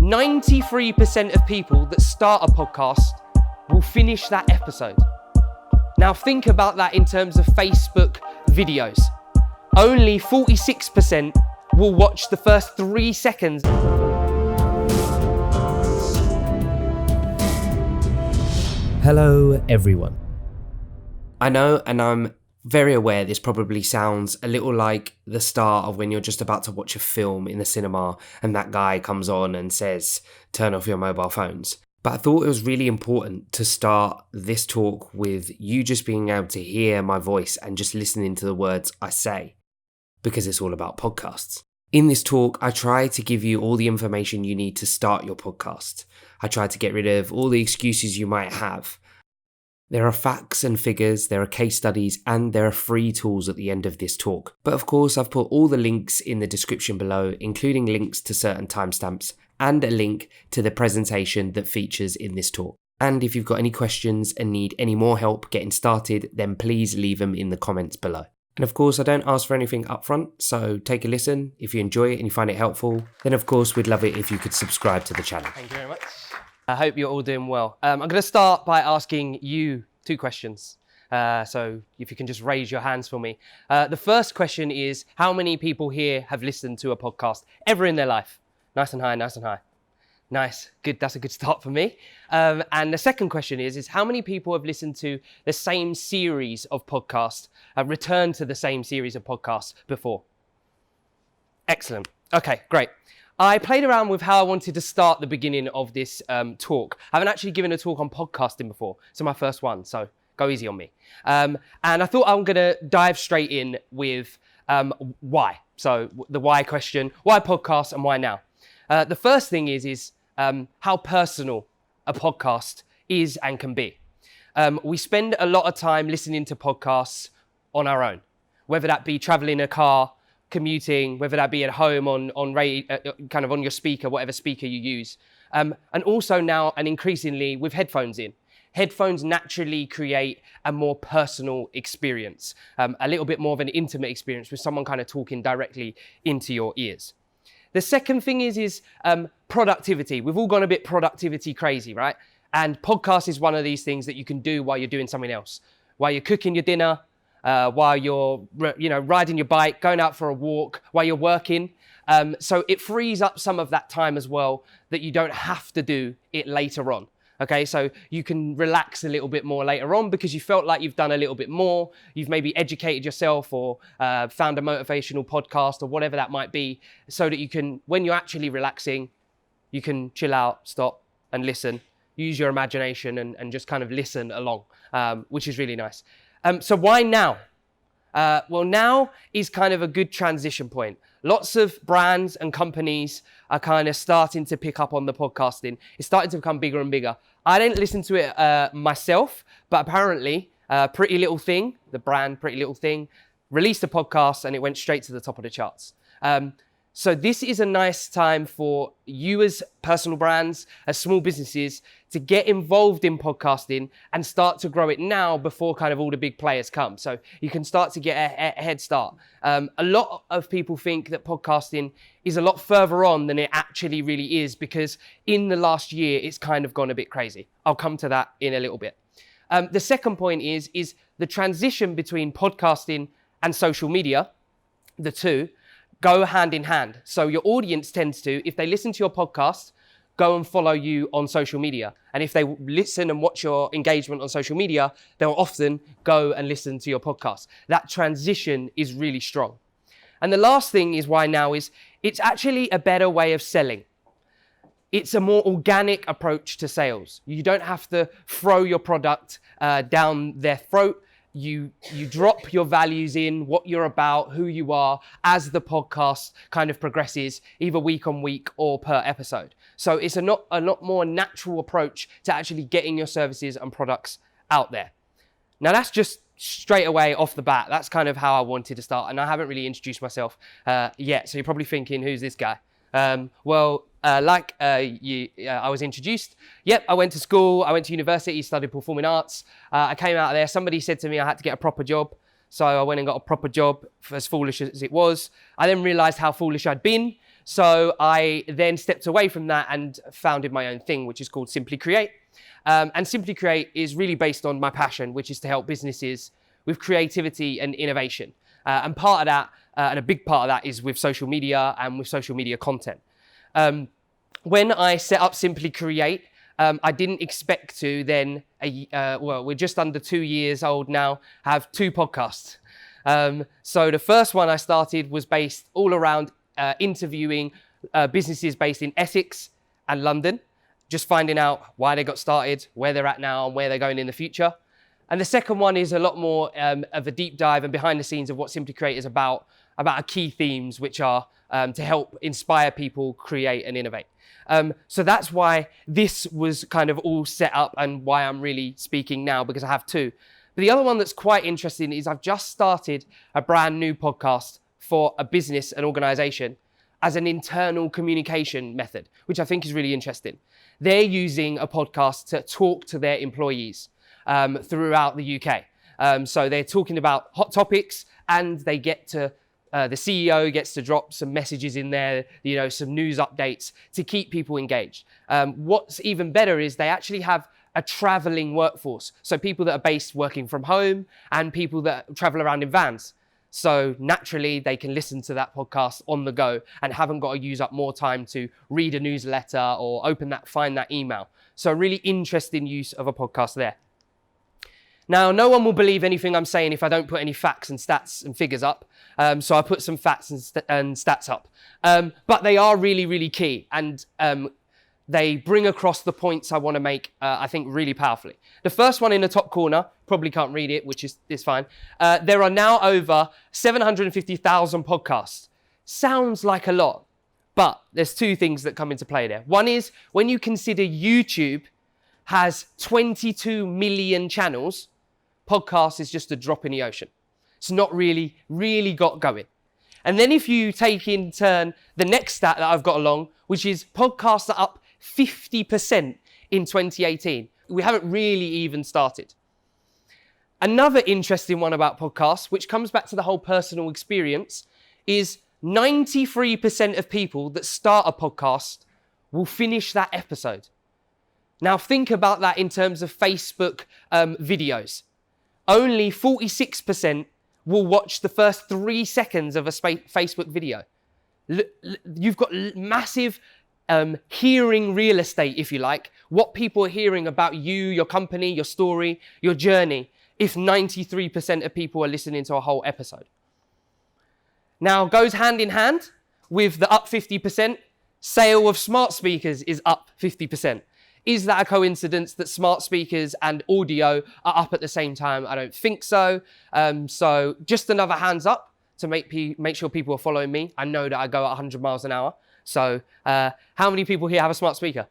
93% of people that start a podcast will finish that episode. Now think about that in terms of Facebook videos. Only 46% will watch the first 3 seconds. Hello, everyone. I know, and I'm very aware this probably sounds a little like the start of when you're just about to watch a film in the cinema and that guy comes on and says, turn off your mobile phones. But I thought it was really important to start this talk with you just being able to hear my voice and just listening to the words I say, because it's all about podcasts. In this talk, I try to give you all the information you need to start your podcast. I try to get rid of all the excuses you might have. There are facts and figures, there are case studies, and there are free tools at the end of this talk. But of course, I've put all the links in the description below, including links to certain timestamps and a link to the presentation that features in this talk. And if you've got any questions and need any more help getting started, then please leave them in the comments below. And of course, I don't ask for anything upfront, so take a listen. If you enjoy it and you find it helpful, then of course, we'd love it if you could subscribe to the channel. Thank you very much. I hope you're all doing well. I'm going to start by asking you 2 questions. So if you can just raise your hands for me. The first question is, how many people here have listened to a podcast ever in their life? Nice and high, nice and high. Nice, good, that's a good start for me. And the second question is how many people have listened to the same series of podcasts, returned to the same series of podcasts before? Excellent. Okay, great. I played around with how I wanted to start the beginning of this talk. I haven't actually given a talk on podcasting before. It's my first one, so go easy on me. And I thought I'm going to dive straight in with why. So the why question, why podcast and why now? The first thing is how personal a podcast is and can be. We spend a lot of time listening to podcasts on our own, whether that be traveling in a car, commuting, whether that be at home on kind of on your speaker, whatever speaker you use. And also now, and increasingly, with headphones in. Headphones naturally create a more personal experience, a little bit more of an intimate experience with someone kind of talking directly into your ears. The second thing is productivity. We've all gone a bit productivity crazy, right? And podcast is one of these things that you can do while you're doing something else. While you're cooking your dinner, while you're riding your bike, going out for a walk, while you're working. So it frees up some of that time as well that you don't have to do it later on. Okay, so you can relax a little bit more later on because you felt like you've done a little bit more. You've maybe educated yourself or found a motivational podcast or whatever that might be, so that you can, when you're actually relaxing, you can chill out, stop and listen, use your imagination and just kind of listen along, which is really nice. So why now? Well, now is kind of a good transition point. Lots of brands and companies are kind of starting to pick up on the podcasting. It's starting to become bigger and bigger. I didn't listen to it myself, but apparently Pretty Little Thing, the brand Pretty Little Thing, released a podcast and it went straight to the top of the charts. So this is a nice time for you as personal brands, as small businesses, to get involved in podcasting and start to grow it now before kind of all the big players come. So you can start to get a head start. A lot of people think that podcasting is a lot further on than it actually really is, because in the last year, it's kind of gone a bit crazy. I'll come to that in a little bit. The second point is the transition between podcasting and social media, the two, go hand in hand. So your audience tends to, if they listen to your podcast, go and follow you on social media. And if they listen and watch your engagement on social media, they'll often go and listen to your podcast. That transition is really strong. And the last thing is why now is it's actually a better way of selling. It's a more organic approach to sales. You don't have to throw your product down their throat. You drop your values in, what you're about, who you are, as the podcast kind of progresses, either week on week or per episode. So it's a lot more natural approach to actually getting your services and products out there. Now that's just straight away off the bat. That's kind of how I wanted to start. And I haven't really introduced myself yet. So you're probably thinking, who's this guy? I was introduced. Yep, I went to school, I went to university, studied performing arts. I came out of there, somebody said to me I had to get a proper job. So I went and got a proper job, as foolish as it was. I then realized how foolish I'd been. So I then stepped away from that and founded my own thing, which is called Simply Create. And Simply Create is really based on my passion, which is to help businesses with creativity and innovation. And part of that, and a big part of that, is with social media and with social media content. When I set up Simply Create, I didn't expect to then, we're just under 2 years old now, have 2 podcasts. So the first one I started was based all around interviewing businesses based in Essex and London, just finding out why they got started, where they're at now, and where they're going in the future. And the second one is a lot more of a deep dive and behind the scenes of what Simply Create is about our key themes, which are to help inspire people, create and innovate. So that's why this was kind of all set up and why I'm really speaking now, because I have 2. But the other one that's quite interesting is I've just started a brand new podcast for a business and organization as an internal communication method, which I think is really interesting. They're using a podcast to talk to their employees throughout the UK. So they're talking about hot topics, and they get to the CEO gets to drop some messages in there, some news updates to keep people engaged. What's even better is they actually have a traveling workforce. So people that are based working from home and people that travel around in vans. So naturally they can listen to that podcast on the go and haven't got to use up more time to read a newsletter or find that email. So a really interesting use of a podcast there. Now, no one will believe anything I'm saying if I don't put any facts and stats and figures up. So I put some facts and stats up. But they are really, really key. And they bring across the points I want to make, I think, really powerfully. The first one in the top corner, probably can't read it, which is fine. There are now over 750,000 podcasts. Sounds like a lot, but there's 2 things that come into play there. One is when you consider YouTube has 22 million channels, podcast is just a drop in the ocean. It's not really got going. And then if you take in turn the next stat that I've got along, which is podcasts are up 50% in 2018. We haven't really even started. Another interesting one about podcasts, which comes back to the whole personal experience, is 93% of people that start a podcast will finish that episode. Now think about that in terms of Facebook videos. Only 46% will watch the first 3 seconds of a Facebook video. You've got massive hearing real estate, if you like, what people are hearing about you, your company, your story, your journey, if 93% of people are listening to a whole episode. Now, goes hand in hand with the up 50%, sale of smart speakers is up 50%. Is that a coincidence that smart speakers and audio are up at the same time? I don't think so. So just another hands up to make sure people are following me. I know that I go at 100 miles an hour. So how many people here have a smart speaker?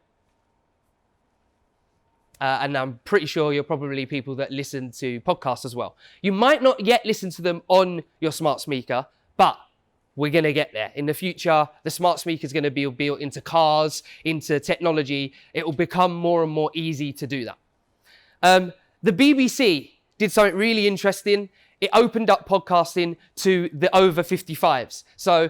And I'm pretty sure you're probably people that listen to podcasts as well. You might not yet listen to them on your smart speaker, but we're going to get there. In the future, the smart speaker is going to be built into cars, into technology. It will become more and more easy to do that. The BBC did something really interesting. It opened up podcasting to the over 55s. So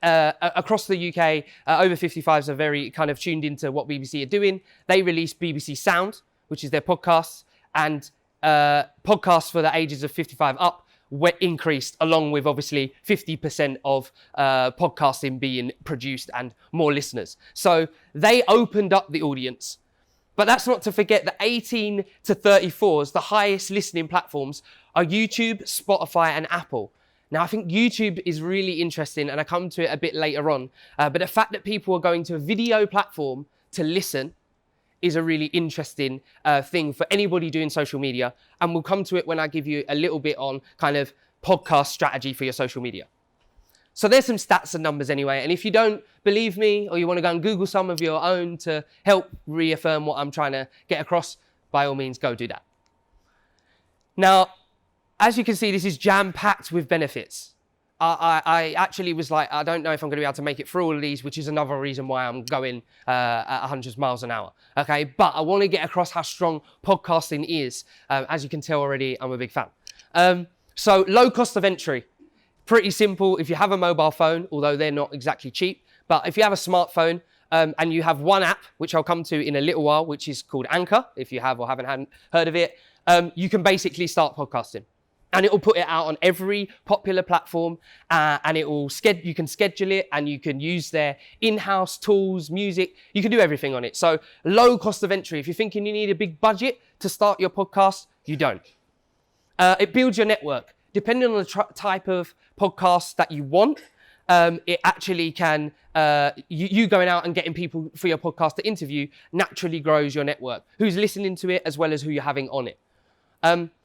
across the UK, over 55s are very kind of tuned into what BBC are doing. They released BBC Sound, which is their podcast, and podcasts for the ages of 55 up were increased, along with obviously 50% of podcasting being produced and more listeners. So they opened up the audience. But that's not to forget that 18 to 34s, the highest listening platforms, are YouTube, Spotify, and Apple. Now, I think YouTube is really interesting, and I come to it a bit later on. But the fact that people are going to a video platform to listen is a really interesting thing for anybody doing social media. And we'll come to it when I give you a little bit on kind of podcast strategy for your social media. So there's some stats and numbers anyway. And if you don't believe me, or you want to go and Google some of your own to help reaffirm what I'm trying to get across, by all means, go do that. Now, as you can see, this is jam-packed with benefits. I actually was like, I don't know if I'm going to be able to make it through all of these, which is another reason why I'm going at 100 miles an hour. Okay, but I want to get across how strong podcasting is. As you can tell already, I'm a big fan. So low cost of entry. Pretty simple. If you have a mobile phone, although they're not exactly cheap, But if you have a smartphone and you have one app, which I'll come to in a little while, which is called Anchor, if you have or haven't heard of it, you can basically start podcasting. And it will put it out on every popular platform, and you can schedule it, and you can use their in-house tools, music. You can do everything on it. So low cost of entry. If you're thinking you need a big budget to start your podcast, you don't. It builds your network. Depending on the type of podcast that you want, it actually can, you going out and getting people for your podcast to interview naturally grows your network. Who's listening to it as well as who you're having on it.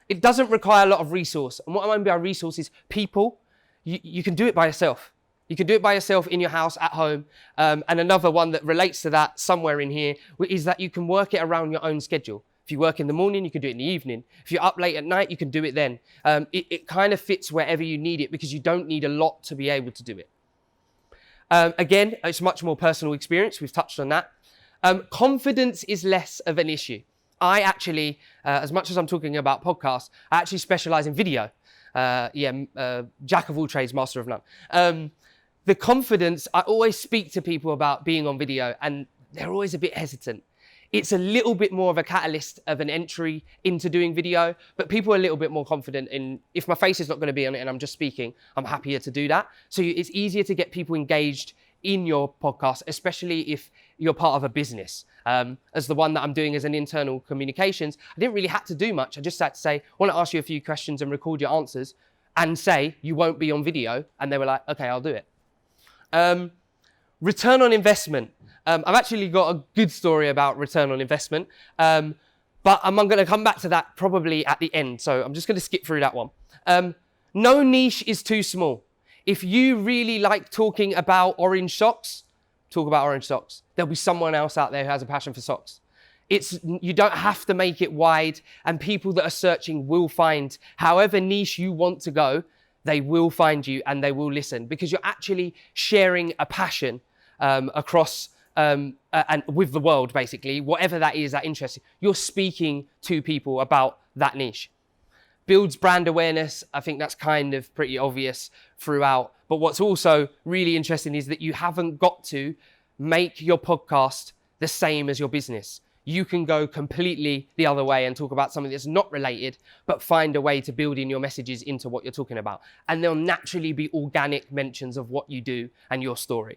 It doesn't require a lot of resource. And what I mean by resource is people. You can do it by yourself. You can do it by yourself in your house, at home. And another one that relates to that somewhere in here is that you can work it around your own schedule. If you work in the morning, you can do it in the evening. If you're up late at night, you can do it then. It kind of fits wherever you need it because you don't need a lot to be able to do it. Again, it's much more personal experience. We've touched on that. Confidence is less of an issue. I actually, as much as I'm talking about podcasts, I actually specialize in video. Jack of all trades, master of none. The confidence, I always speak to people about being on video and they're always a bit hesitant. It's a little bit more of a catalyst of an entry into doing video, but people are a little bit more confident in, if my face is not going to be on it and I'm just speaking, I'm happier to do that. So it's easier to get people engaged in your podcast, especially if you're part of a business. As the one that I'm doing as an internal communications, I didn't really have to do much. I just had to say, I want to ask you a few questions and record your answers and say, you won't be on video. And they were like, okay, I'll do it. Return on investment. I've actually got a good story about return on investment, but I'm going to come back to that probably at the end. So I'm just going to skip through that one. No niche is too small. If you really like talking about orange socks, talk about orange socks. There'll be someone else out there who has a passion for socks. You don't have to make it wide, and people that are searching will find, however niche you want to go, they will find you and they will listen because you're actually sharing a passion across and with the world, basically, whatever that is that interests you. You're speaking to people about that niche. Builds brand awareness. I think that's kind of pretty obvious throughout. But what's also really interesting is that you haven't got to make your podcast the same as your business. You can go completely the other way and talk about something that's not related, but find a way to build in your messages into what you're talking about. And there'll naturally be organic mentions of what you do and your story.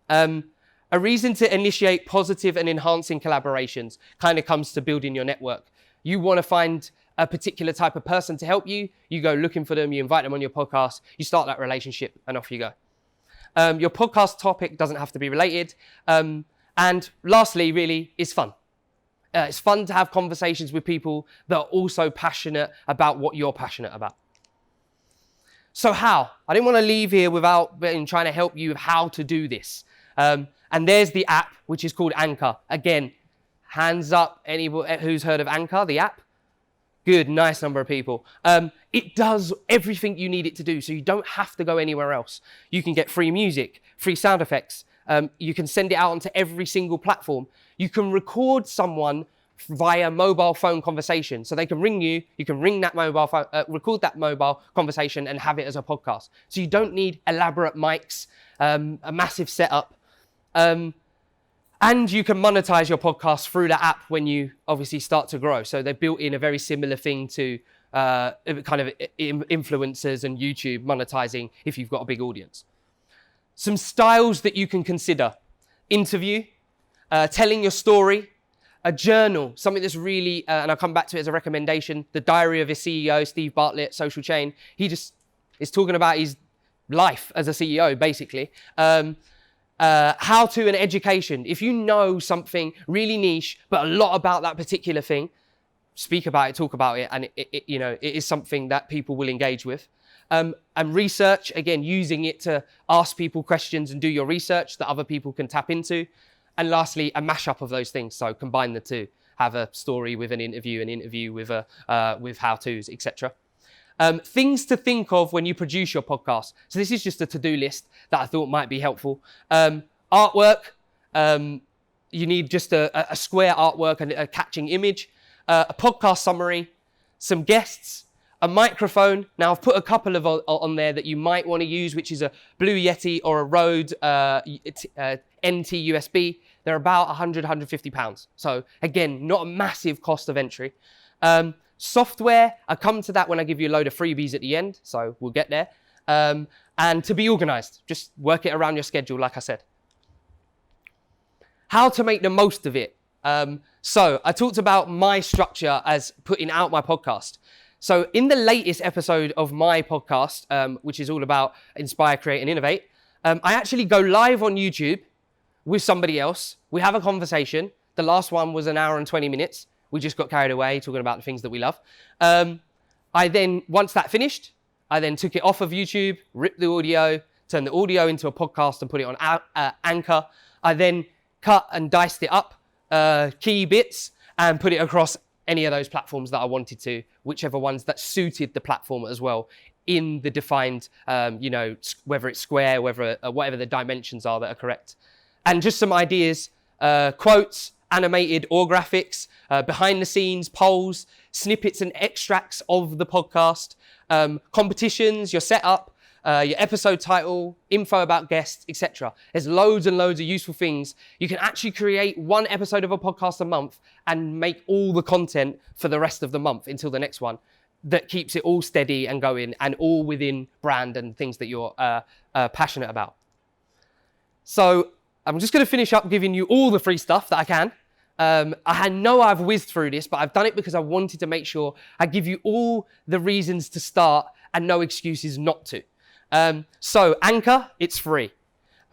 A reason to initiate positive and enhancing collaborations kind of comes to building your network. You want to find a particular type of person to help you. You go looking for them, you invite them on your podcast, you start that relationship, and off you go. Your podcast topic doesn't have to be related. And lastly, really, is fun. It's fun to have conversations with people that are also passionate about what you're passionate about. So how? I didn't want to leave here without trying to help you with how to do this. And there's the app, which is called Anchor. Again, hands up, anybody who's heard of Anchor, the app? Good, nice number of people. It does everything you need it to do, so you don't have to go anywhere else. You can get free music, free sound effects. You can send it out onto every single platform. You can record someone via mobile phone conversation. So they can ring you, you can ring that mobile phone, record that mobile conversation and have it as a podcast. So you don't need elaborate mics, a massive setup. And you can monetize your podcast through the app when you obviously start to grow. So they've built in a very similar thing to kind of influencers and YouTube monetizing if you've got a big audience. Some styles that you can consider: interview, telling your story, a journal, something that's really, and I'll come back to it as a recommendation, The Diary of a CEO, Steve Bartlett, Social Chain. He just is talking about his life as a CEO, basically. How-to and education. If you know something really niche, but a lot about that particular thing, speak about it, talk about it, and it is something that people will engage with. And research, again, using it to ask people questions and do your research that other people can tap into. And lastly, a mashup of those things. So combine the two. Have a story with an interview with how-tos, etc. Things to think of when you produce your podcast. So this is just a to-do list that I thought might be helpful. Artwork. You need just a square artwork and a catching image. A podcast summary. Some guests. a microphone. Now I've put a couple of on there that you might want to use, which is a Blue Yeti or a Rode NT USB. They're about 100, 150 pounds. So again, not a massive cost of entry. Software, I come to that when I give you a load of freebies at the end, so we'll get there. And to be organized, just work it around your schedule, like I said. How to make the most of it. So I talked about my structure as putting out my podcast. So in the latest episode of my podcast, which is all about inspire, create, and innovate, I actually go live on YouTube with somebody else. We have a conversation. The last one was an hour and 20 minutes. We just got carried away talking about the things that we love. I then, once that finished, I then took it off of YouTube, ripped the audio, turned the audio into a podcast and put it on Anchor. I then cut and diced it up, key bits, and put it across any of those platforms that I wanted to, whichever ones that suited the platform as well, in the defined, whether it's square, whatever the dimensions are that are correct. And just some ideas, quotes, animated or graphics, behind the scenes, polls, snippets and extracts of the podcast, competitions, your setup, your episode title, info about guests, etc. There's loads and loads of useful things. You can actually create one episode of a podcast a month and make all the content for the rest of the month until the next one that keeps it all steady and going and all within brand and things that you're passionate about. So I'm just going to finish up giving you all the free stuff that I can. I know I've whizzed through this, but I've done it because I wanted to make sure I give you all the reasons to start and no excuses not to. So Anchor, it's free.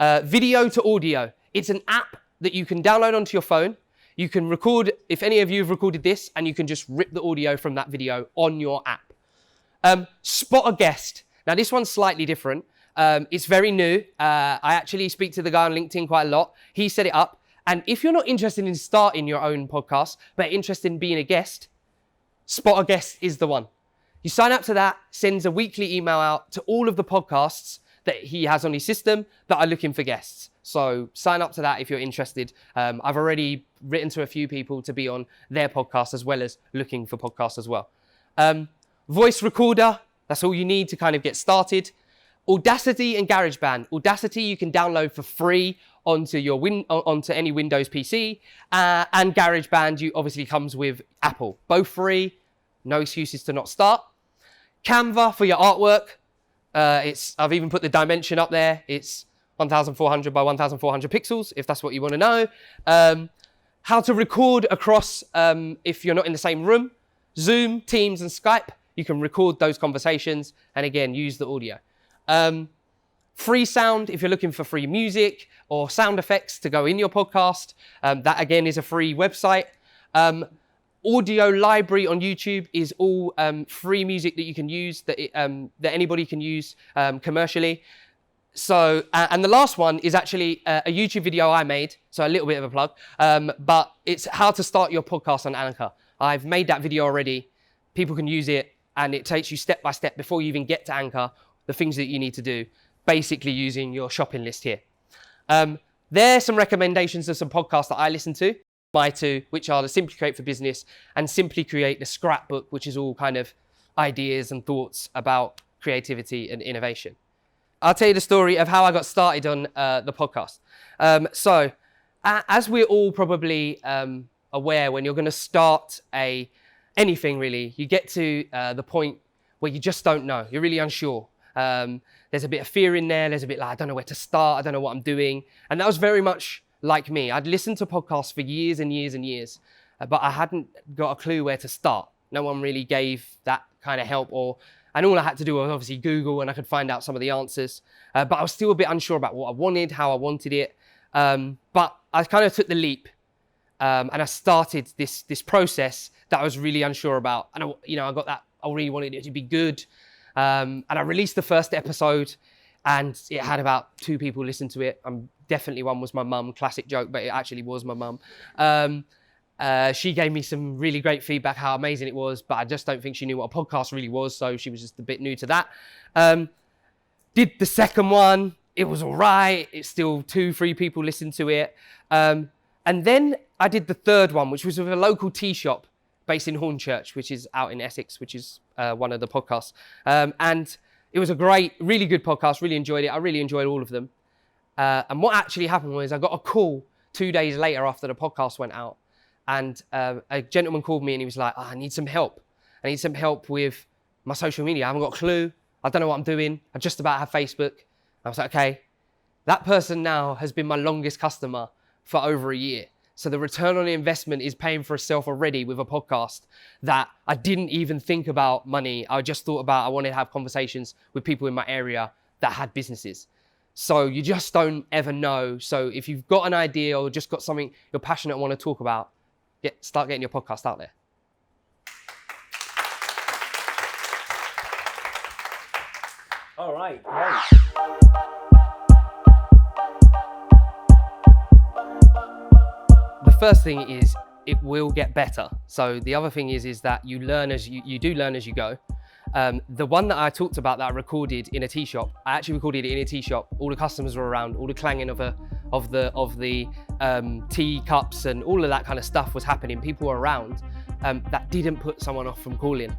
Video to audio, it's an app that you can download onto your phone. You can record, if any of you have recorded this, and you can just rip the audio from that video on your app. Spot a guest. Now this one's slightly different. It's very new. I actually speak to the guy on LinkedIn quite a lot. He set it up. And if you're not interested in starting your own podcast, but interested in being a guest, Spot a Guest is the one. You sign up to that, sends a weekly email out to all of the podcasts that he has on his system that are looking for guests. So sign up to that if you're interested. I've already written to a few people to be on their podcast as well as looking for podcasts as well. Voice recorder, that's all you need to kind of get started. Audacity and GarageBand. Audacity you can download for free onto any Windows PC, and GarageBand you obviously comes with Apple. Both free, no excuses to not start. Canva for your artwork. I've even put the dimension up there. It's 1,400 by 1,400 pixels, if that's what you want to know. How to record across, if you're not in the same room. Zoom, Teams, and Skype. You can record those conversations, and again, use the audio. Free sound, if you're looking for free music or sound effects to go in your podcast. That again is a free website. Audio library on YouTube is all free music that you can use, that anybody can use commercially. So, and the last one is actually a YouTube video I made, so a little bit of a plug, but it's how to start your podcast on Anchor. I've made that video already. People can use it, and it takes you step by step before you even get to Anchor, the things that you need to do, basically using your shopping list here. There's some recommendations of some podcasts that I listen to. My two, which are the Simply Create for Business and Simply Create the Scrapbook, which is all kind of ideas and thoughts about creativity and innovation. I'll tell you the story of how I got started on the podcast. So, as we're all probably aware, when you're going to start anything really, you get to the point where you just don't know. You're really unsure. There's a bit of fear in there. There's a bit like, I don't know where to start. I don't know what I'm doing. And that was very much like me. I'd listened to podcasts for years and years and years, but I hadn't got a clue where to start. No one really gave that kind of help, and all I had to do was obviously Google, and I could find out some of the answers. But I was still a bit unsure about what I wanted, how I wanted it. But I kind of took the leap, and I started this process that I was really unsure about. And I got that. I really wanted it to be good. And I released the first episode, and it had about 2 people listen to it. Definitely one was my mum, classic joke, but it actually was my mum. She gave me some really great feedback, how amazing it was, but I just don't think she knew what a podcast really was, so she was just a bit new to that. Did the second one, it was all right. It's still 2-3 people listened to it. And then I did the third one, which was with a local tea shop based in Hornchurch, which is out in Essex, which is one of the podcasts. And it was a great, really good podcast. Really enjoyed it. I really enjoyed all of them. And what actually happened was I got a call 2 days later after the podcast went out. And a gentleman called me and he was like, I need some help. I need some help with my social media. I haven't got a clue. I don't know what I'm doing. I just about have Facebook. I was like, okay. That person now has been my longest customer for over a year. So the return on the investment is paying for itself already with a podcast that I didn't even think about money. I just thought about, I wanted to have conversations with people in my area that had businesses. So you just don't ever know. So if you've got an idea or just got something you're passionate and want to talk about, start getting your podcast out there. All right, great. The first thing is it will get better. So the other thing is that you learn as you do learn as you go. The one that I talked about that I recorded in a tea shop, I actually recorded it in a tea shop. All the customers were around, all the clanging of the tea cups and all of that kind of stuff was happening. People were around. That didn't put someone off from calling.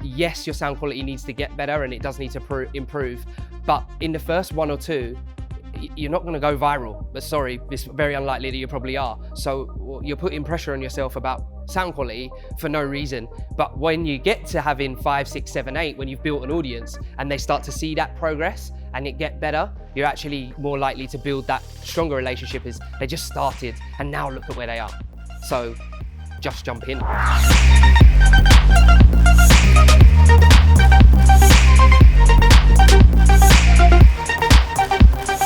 Yes, your sound quality needs to get better and it does need to improve. But in the first one or two, you're not going to go viral. But sorry, it's very unlikely that you probably are. So you're putting pressure on yourself about sound quality for no reason. But when you get to having 5, 6, 7, 8, when you've built an audience and they start to see that progress and it get better, you're actually more likely to build that stronger relationship as they just started and now look at where they are. So just jump in.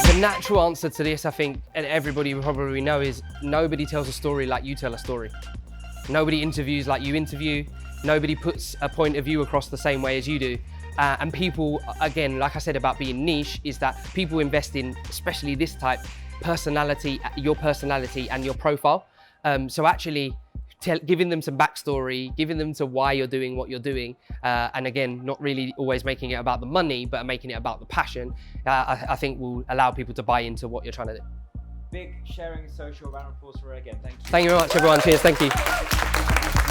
The natural answer to this, I think, and everybody will probably know, is nobody tells a story like you tell a story. Nobody interviews like you interview. Nobody puts a point of view across the same way as you do. And people, again, like I said about being niche, is that people invest in, especially this type, personality, your personality and your profile. So actually, giving them some backstory, giving them to why you're doing what you're doing, and again, not really always making it about the money, but making it about the passion, I think will allow people to buy into what you're trying to do. Big sharing social round of applause for her again. Thank you. Thank you very much, everyone. Cheers. Thank you.